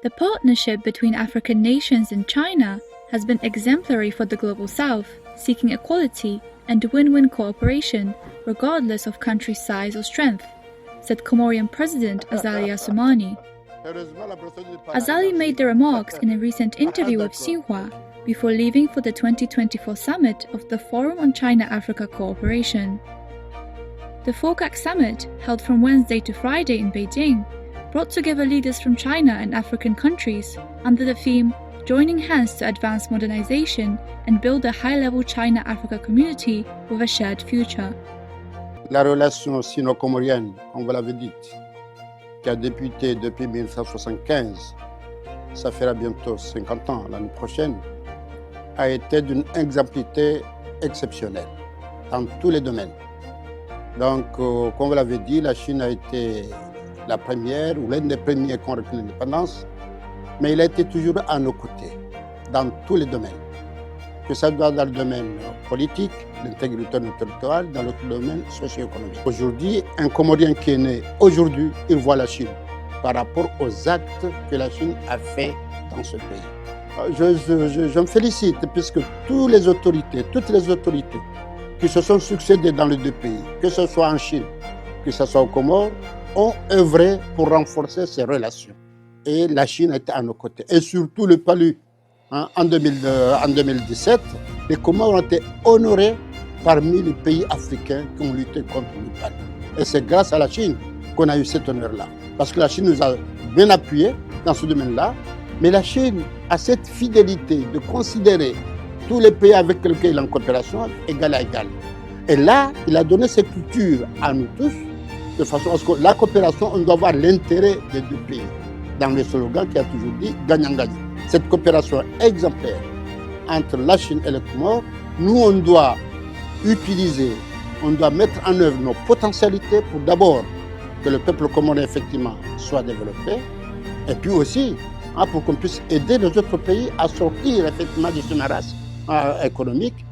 The partnership between African nations and China has been exemplary for the Global South, seeking equality and win-win cooperation regardless of country size or strength, said Comorian President Azali Assoumani. Azali made the remarks in a recent interview with Xinhua before leaving for the 2024 summit of the Forum on China-Africa Cooperation. The FOCAC summit, held from Wednesday to Friday in Beijing, brought together leaders from China and African countries under the theme Joining Hands to Advance Modernization and Build a High-Level China-Africa Community with a Shared Future. La relation sino-comorienne, comme vous l'avez dit, qui a débuté depuis 1975, ça fera bientôt 50 ans l'année prochaine, a été d'une exemplarité exceptionnelle dans tous les domaines. Donc, comme vous l'avez dit, la Chine a été la première ou l'un des premiers qui ont reconnu l'indépendance, mais il a été toujours à nos côtés, dans tous les domaines. Que ça soit dans le domaine politique, l'intégrité territoriale, dans le domaine socio-économique. Aujourd'hui, un Comorien qui est né aujourd'hui, il voit la Chine par rapport aux actes que la Chine a fait dans ce pays. Je me félicite puisque toutes les autorités qui se sont succédées dans les deux pays, que ce soit en Chine, que ce soit aux Comores, ont œuvré pour renforcer ces relations. Et la Chine était à nos côtés. Et surtout le Palu, en 2017, les Comores ont été honorés parmi les pays africains qui ont lutté contre le Palu. Et c'est grâce à la Chine qu'on a eu cet honneur-là. Parce que la Chine nous a bien appuyés dans ce domaine-là. Mais la Chine a cette fidélité de considérer tous les pays avec lesquels il est en coopération égal à égal. Et là, il a donné cette culture à nous tous, de façon à ce que la coopération, on doit voir l'intérêt des deux pays. Dans le slogan qui a toujours dit gagnant-gagnant. Cette coopération exemplaire entre la Chine et les Comores, nous, on doit utiliser, on doit mettre en œuvre nos potentialités pour d'abord que le peuple comorien, effectivement, soit développé, et puis aussi pour qu'on puisse aider les autres pays à sortir, effectivement, du maras économique